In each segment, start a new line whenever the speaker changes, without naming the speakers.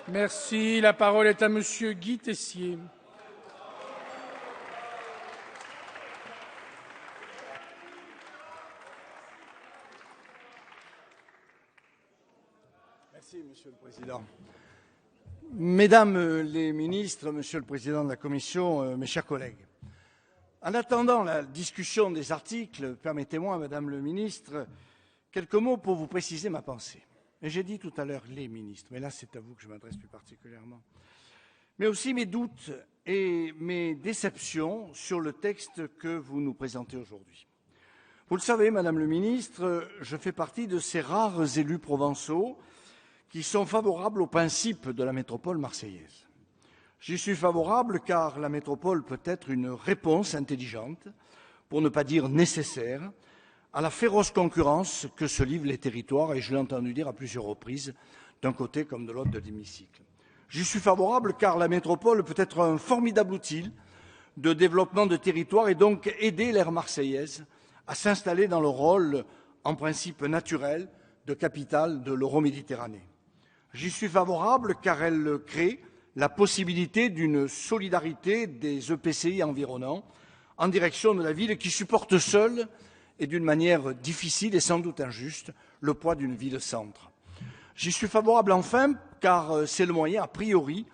Merci. La parole est à Monsieur Guy Tessier.
Merci, Monsieur le Président. Mesdames les ministres, Monsieur le Président de la Commission, mes chers collègues, en attendant la discussion des articles, permettez-moi, Madame le Ministre, quelques mots pour vous préciser ma pensée. Et j'ai dit tout à l'heure les ministres, mais là c'est à vous que je m'adresse plus particulièrement. Mais aussi mes doutes et mes déceptions sur le texte que vous nous présentez aujourd'hui. Vous le savez, Madame le Ministre, je fais partie de ces rares élus provençaux qui sont favorables au principe de la métropole marseillaise. J'y suis favorable car la métropole peut être une réponse intelligente, pour ne pas dire nécessaire, à la féroce concurrence que se livrent les territoires, et je l'ai entendu dire à plusieurs reprises, d'un côté comme de l'autre de l'hémicycle. J'y suis favorable car la métropole peut être un formidable outil de développement de territoire et donc aider l'aire marseillaise à s'installer dans le rôle, en principe naturel, de capitale de l'Euroméditerranée. J'y suis favorable car elle crée la possibilité d'une solidarité des EPCI environnants en direction de la ville qui supporte seule et d'une manière difficile et sans doute injuste le poids d'une ville-centre. J'y suis favorable enfin car c'est le moyen a priori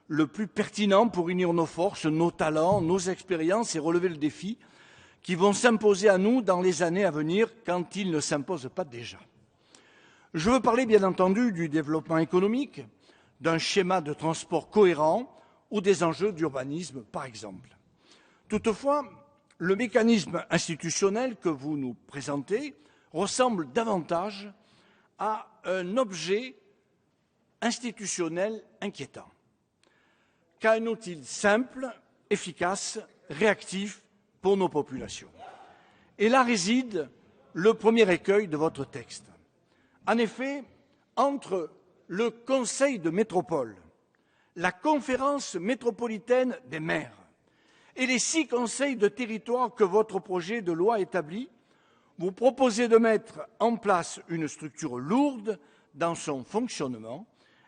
le plus pertinent pour unir nos forces, nos talents, nos expériences et relever le défi qui vont s'imposer à nous dans les années à venir quand ils ne s'imposent pas déjà. Je veux parler bien entendu du développement économique, d'un schéma de transport cohérent ou des enjeux d'urbanisme, par exemple. Toutefois, le mécanisme institutionnel que vous nous présentez ressemble davantage à un objet institutionnel inquiétant qu'à un outil simple, efficace, réactif pour nos populations. Et là réside le premier écueil de votre texte. En effet, entre le Conseil de métropole, la conférence métropolitaine des maires et les 6 conseils de territoire que votre projet de loi établit, vous proposez de mettre en place une structure lourde dans son fonctionnement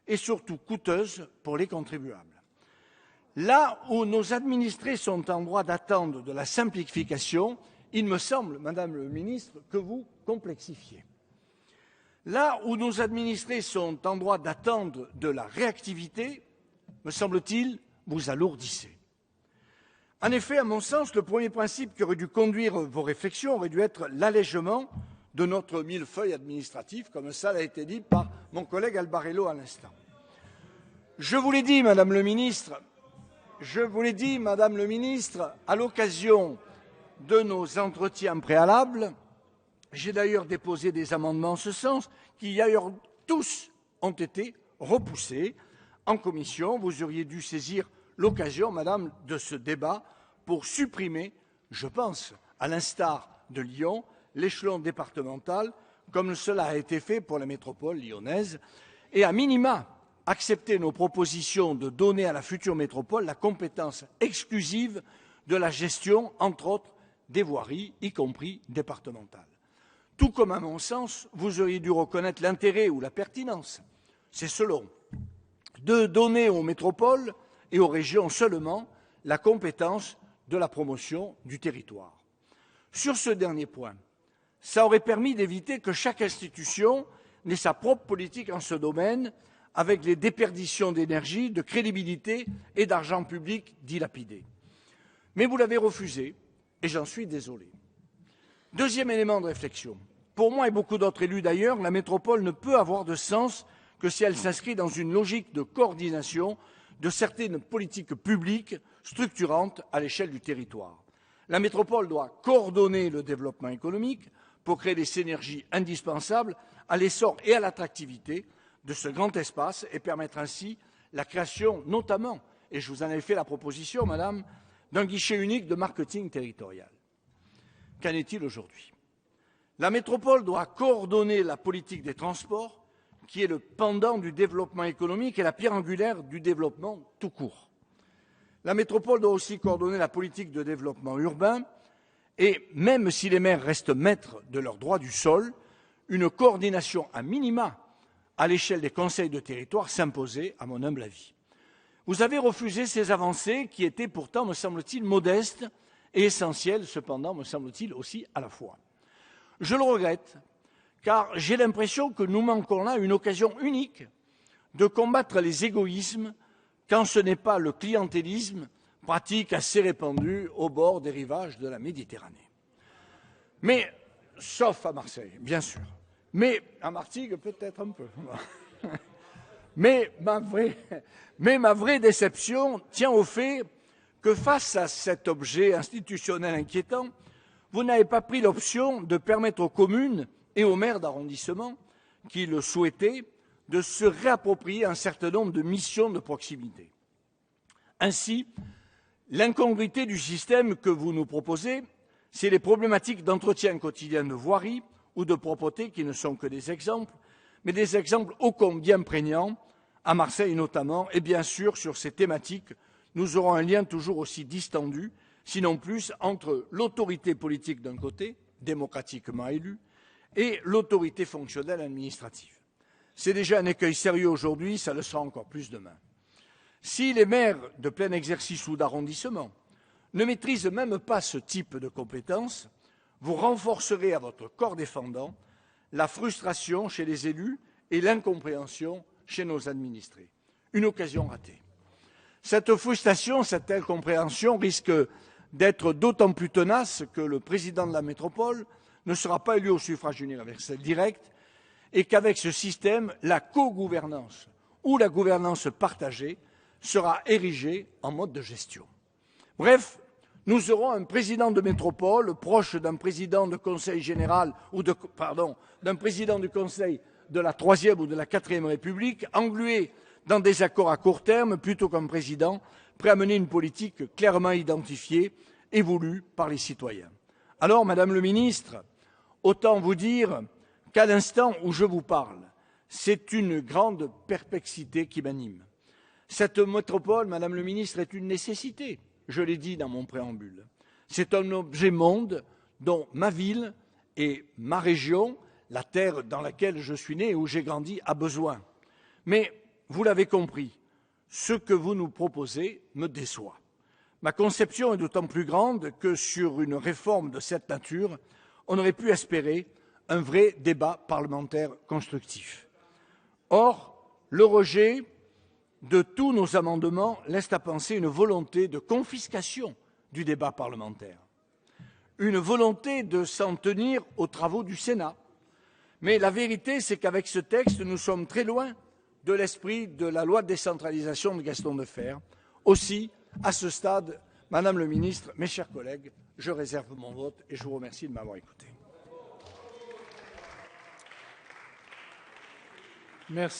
et surtout coûteuse pour les contribuables. Là où nos administrés sont en droit d'attendre de la simplification, il me semble, Madame le Ministre, que vous complexifiez. Là où nos administrés sont en droit d'attendre de la réactivité, me semble-t-il, vous alourdissez. En effet, à mon sens, le premier principe qui aurait dû conduire vos réflexions aurait dû être l'allègement de notre millefeuille administratif, comme ça l'a été dit par mon collègue Albarello à l'instant. Je vous l'ai dit, Madame le Ministre, à l'occasion de nos entretiens préalables, j'ai d'ailleurs déposé des amendements en ce sens, qui d'ailleurs tous ont été repoussés en commission. Vous auriez dû saisir l'occasion, Madame, de ce débat pour supprimer, je pense, à l'instar de Lyon, l'échelon départemental, comme cela a été fait pour la métropole lyonnaise, et à minima accepter nos propositions de donner à la future métropole la compétence exclusive de la gestion, entre autres, des voiries, y compris départementales. Tout comme, à mon sens, vous auriez dû reconnaître l'intérêt ou la pertinence, c'est selon, de donner aux métropoles et aux régions seulement la compétence de la promotion du territoire. Sur ce dernier point, ça aurait permis d'éviter que chaque institution n'ait sa propre politique en ce domaine, avec les déperditions d'énergie, de crédibilité et d'argent public dilapidé. Mais vous l'avez refusé, et j'en suis désolé. Deuxième élément de réflexion. Pour moi et beaucoup d'autres élus d'ailleurs, la métropole ne peut avoir de sens que si elle s'inscrit dans une logique de coordination de certaines politiques publiques structurantes à l'échelle du territoire. La métropole doit coordonner le développement économique pour créer les synergies indispensables à l'essor et à l'attractivité de ce grand espace et permettre ainsi la création notamment, et je vous en avais fait la proposition, Madame, d'un guichet unique de marketing territorial. Qu'en est-il aujourd'hui? La métropole doit coordonner la politique des transports, qui est le pendant du développement économique et la pierre angulaire du développement tout court. La métropole doit aussi coordonner la politique de développement urbain et, même si les maires restent maîtres de leur droit du sol, une coordination à minima à l'échelle des conseils de territoire s'imposer, à mon humble avis. Vous avez refusé ces avancées qui étaient pourtant, me semble-t-il, modestes et essentielles, cependant, me semble-t-il, aussi à la fois. Je le regrette, car j'ai l'impression que nous manquons là une occasion unique de combattre les égoïsmes quand ce n'est pas le clientélisme, pratique assez répandue au bord des rivages de la Méditerranée. Mais, sauf à Marseille, bien sûr. Mais à Martigues, peut-être un peu. Mais ma vraie déception tient au fait que face à cet objet institutionnel inquiétant, vous n'avez pas pris l'option de permettre aux communes et aux maires d'arrondissement qui le souhaitaient de se réapproprier un certain nombre de missions de proximité. Ainsi, l'incongruité du système que vous nous proposez, c'est les problématiques d'entretien quotidien de voirie ou de propreté qui ne sont que des exemples, mais des exemples ô combien prégnants, à Marseille notamment, et bien sûr sur ces thématiques, nous aurons un lien toujours aussi distendu, sinon plus, entre l'autorité politique d'un côté, démocratiquement élue, et l'autorité fonctionnelle administrative. C'est déjà un écueil sérieux aujourd'hui, ça le sera encore plus demain. Si les maires de plein exercice ou d'arrondissement ne maîtrisent même pas ce type de compétences, vous renforcerez à votre corps défendant la frustration chez les élus et l'incompréhension chez nos administrés. Une occasion ratée. Cette frustration, cette incompréhension risque d'être d'autant plus tenace que le président de la métropole ne sera pas élu au suffrage universel direct et qu'avec ce système, la cogouvernance ou la gouvernance partagée sera érigée en mode de gestion. Bref, nous aurons un président de métropole proche d'un président de conseil général ou d'un président du conseil de la Troisième ou de la Quatrième République, englué dans des accords à court terme plutôt qu'un président prêt à mener une politique clairement identifiée et voulue par les citoyens. Alors, Madame le ministre, autant vous dire qu'à l'instant où je vous parle, c'est une grande perplexité qui m'anime. Cette métropole, Madame le ministre, est une nécessité, je l'ai dit dans mon préambule. C'est un objet monde dont ma ville et ma région, la terre dans laquelle je suis né et où j'ai grandi, a besoin. Mais, vous l'avez compris, ce que vous nous proposez me déçoit. Ma conception est d'autant plus grande que sur une réforme de cette nature, on aurait pu espérer un vrai débat parlementaire constructif. Or, le rejet de tous nos amendements laisse à penser une volonté de confiscation du débat parlementaire, une volonté de s'en tenir aux travaux du Sénat. Mais la vérité, c'est qu'avec ce texte, nous sommes très loin de l'esprit de la loi de décentralisation de Gaston Defferre. Aussi, à ce stade, Madame le ministre, mes chers collègues, je réserve mon vote et je vous remercie de m'avoir écouté.
Merci.